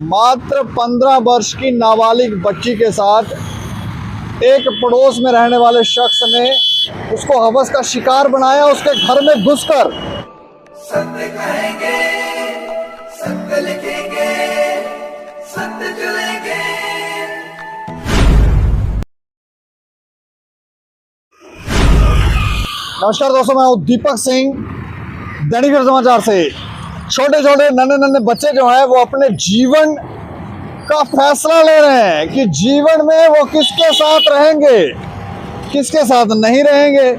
मात्र 15 वर्ष की नाबालिग बच्ची के साथ एक पड़ोस में रहने वाले शख्स ने उसको हवस का शिकार बनाया। उसके घर में घुसकर सत्य कहेंगे, सत्य लिखेंगे, सत्य चलेंगे। नमस्कार दोस्तों, मैं हूं दीपक सिंह, दैनिक समाचार से। छोटे छोटे नन्हे बच्चे जो हैं वो अपने जीवन का फैसला ले रहे हैं कि जीवन में वो किसके साथ रहेंगे, किसके साथ नहीं रहेंगे।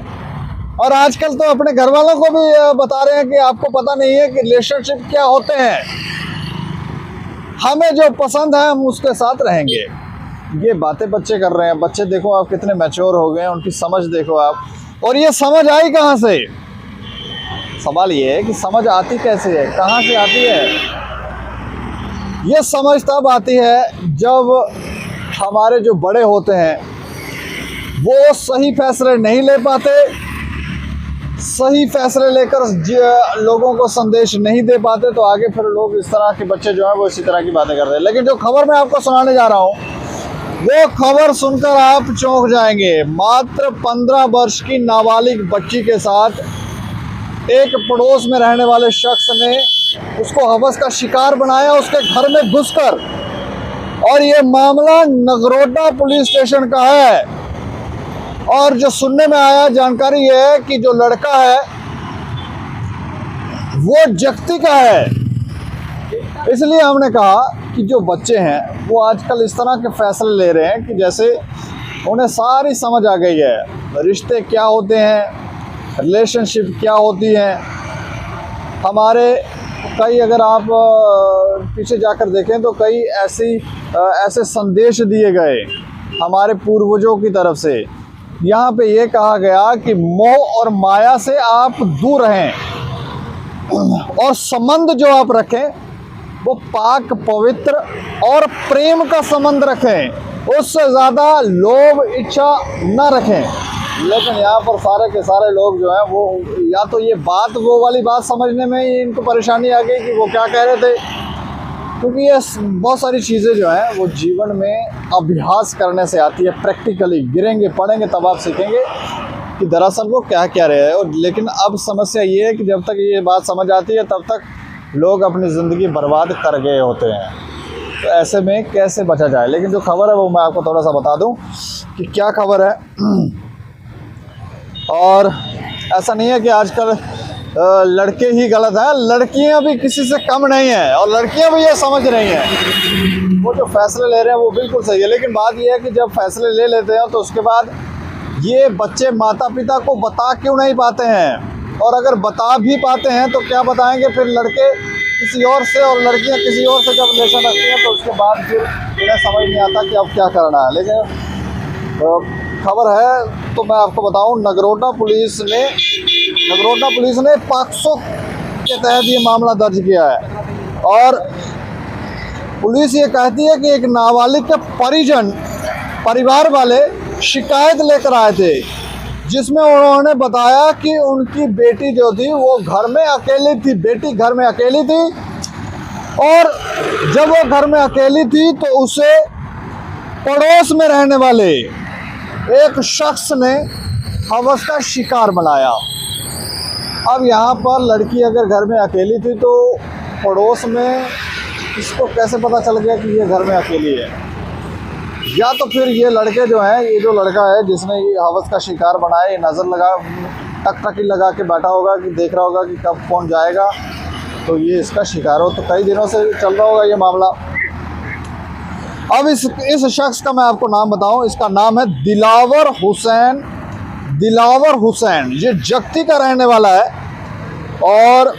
और आजकल तो अपने घर वालों को भी बता रहे हैं कि आपको पता नहीं है कि रिलेशनशिप क्या होते हैं, हमें जो पसंद है हम उसके साथ रहेंगे। ये बातें बच्चे कर रहे हैं। बच्चे देखो आप कितने मैच्योर हो गए हैं, उनकी समझ देखो आप। और ये समझ आई कहाँ से? सवाल ये है कि समझ आती कैसे है, कहाँ से आती है? ये समझ तब आती है जब हमारे जो बड़े होते हैं वो सही फैसले नहीं ले पाते, सही फैसले लेकर लोगों को संदेश नहीं दे पाते, तो आगे फिर लोग इस तरह के बच्चे जो हैं वो इसी तरह की बातें करते हैं। लेकिन जो खबर मैं आपको सुनाने जा रहा हूँ वो खबर सुनकर आप चौंक जाएंगे। मात्र 15 वर्ष की नाबालिग बच्ची के साथ एक पड़ोस में रहने वाले शख्स ने उसको हवस का शिकार बनाया, उसके घर में घुसकर। और ये मामला नगरोटा पुलिस स्टेशन का है। और जो सुनने में आया जानकारी ये है कि जो लड़का है वो जगती का है। इसलिए हमने कहा कि जो बच्चे हैं वो आजकल इस तरह के फैसले ले रहे हैं कि जैसे उन्हें सारी समझ आ गई है, रिश्ते क्या होते हैं, रिलेशनशिप क्या होती है। हमारे कई, अगर आप पीछे जाकर देखें तो कई ऐसे संदेश दिए गए हमारे पूर्वजों की तरफ से। यहाँ पे ये कहा गया कि मोह और माया से आप दूर रहें और संबंध जो आप रखें वो पाक पवित्र और प्रेम का संबंध रखें, उससे ज़्यादा लोभ इच्छा न रखें। लेकिन यहाँ पर सारे के सारे लोग जो हैं वो या तो ये बात, वो वाली बात समझने में ही इनको परेशानी आ गई कि वो क्या कह रहे थे, क्योंकि ये बहुत सारी चीज़ें जो हैं वो जीवन में अभ्यास करने से आती है। प्रैक्टिकली गिरेंगे पढ़ेंगे तब आप सीखेंगे कि दरअसल वो क्या कह रहे हैं। और लेकिन अब समस्या ये है कि जब तक ये बात समझ आती है तब तक लोग अपनी ज़िंदगी बर्बाद कर गए होते हैं। तो ऐसे में कैसे बचा जाए? लेकिन जो खबर है वो मैं आपको थोड़ा सा बता दूं कि क्या खबर है। और ऐसा नहीं है कि आजकल लड़के ही गलत हैं, लड़कियां भी किसी से कम नहीं हैं और लड़कियां भी ये समझ रही हैं। वो जो फैसले ले रहे हैं वो बिल्कुल सही है। लेकिन बात ये है कि जब फैसले ले लेते हैं तो उसके बाद ये बच्चे माता पिता को बता क्यों नहीं पाते हैं? और अगर बता भी पाते हैं तो क्या बताएंगे? फिर लड़के किसी और से और लड़कियां किसी और से जब रिलेशन रखती हैं तो उसके बाद फिर इन्हें समझ नहीं आता कि अब क्या करना है। लेकिन खबर है तो मैं आपको बताऊं, नगरोटा पुलिस ने पॉक्सो के तहत ये मामला दर्ज किया है। और पुलिस ये कहती है कि एक नाबालिग के परिवार वाले शिकायत लेकर आए थे, जिसमें उन्होंने बताया कि उनकी बेटी जो थी वो घर में अकेली थी। बेटी घर में अकेली थी और जब वो घर में अकेली थी तो उसे पड़ोस में रहने वाले एक शख्स ने हवस का शिकार बनाया। अब यहाँ पर लड़की अगर घर में अकेली थी तो पड़ोस में इसको कैसे पता चल गया कि ये घर में अकेली है? या तो फिर ये लड़के जो हैं, ये जो लड़का है जिसने ये हवस का शिकार बनाया, ये नज़र लगा टकटकी लगा के बैठा होगा कि देख रहा होगा कि कब कौन जाएगा तो ये इसका शिकार हो। तो कई दिनों से चल रहा होगा ये मामला। अब इस शख्स का मैं आपको नाम बताऊं, इसका नाम है दिलावर हुसैन। ये जगती का रहने वाला है। और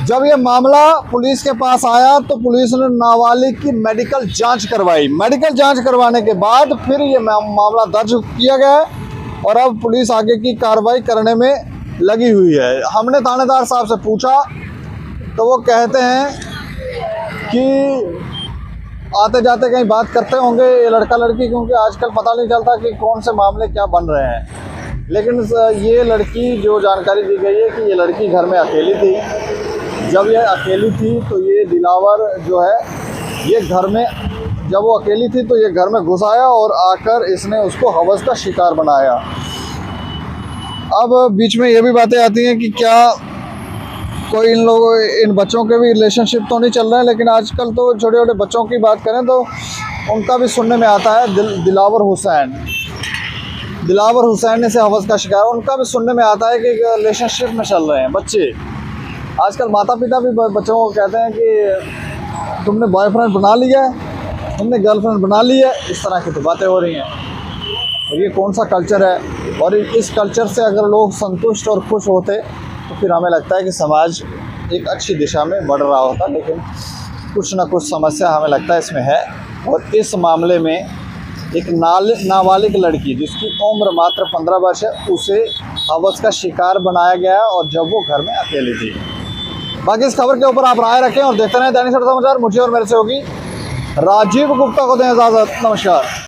जब ये मामला पुलिस के पास आया तो पुलिस ने नाबालिग की मेडिकल जांच करवाई। मेडिकल जांच करवाने के बाद फिर ये मामला दर्ज किया गया और अब पुलिस आगे की कार्रवाई करने में लगी हुई है। हमने थानेदार साहब से पूछा तो वो कहते हैं कि आते जाते कहीं बात करते होंगे ये लड़का लड़की, क्योंकि आजकल पता नहीं चलता कि कौन से मामले क्या बन रहे हैं। लेकिन ये लड़की, जो जानकारी दी गई है कि ये लड़की घर में अकेली थी जब ये अकेली थी तो ये दिलावर जो है ये घर में, जब वो अकेली थी तो ये घर में घुस आया और आकर इसने उसको हवस का शिकार बनाया। अब बीच में ये भी बातें आती हैं कि क्या कोई इन बच्चों के भी रिलेशनशिप तो नहीं चल रहे हैं, लेकिन आजकल तो छोटे छोटे बच्चों की बात करें तो उनका भी सुनने में आता है। दिलावर हुसैन ने से हवस का शिकार, उनका भी सुनने में आता है कि रिलेशनशिप में चल रहे हैं बच्चे। आजकल माता पिता भी बच्चों को कहते हैं कि तुमने बॉयफ्रेंड बना लिया है, तुमने गर्लफ्रेंड बना ली है, इस तरह की तो बातें हो रही हैं। और ये कौन सा कल्चर है? और इस कल्चर से अगर लोग संतुष्ट और खुश होते तो फिर हमें लगता है कि समाज एक अच्छी दिशा में बढ़ रहा होता, लेकिन कुछ ना कुछ समस्या हमें लगता है इसमें है। और इस मामले में एक नाबालिग लड़की जिसकी उम्र मात्र 15 वर्ष है, उसे हवस का शिकार बनाया गया और जब वो घर में अकेली थी। बाकी इस खबर के ऊपर आप राय रखें और देखते रहें दैनिक सवेरा समाचार। मुझे और मेरे से होगी राजीव गुप्ता को दें इजाज़त। नमस्कार।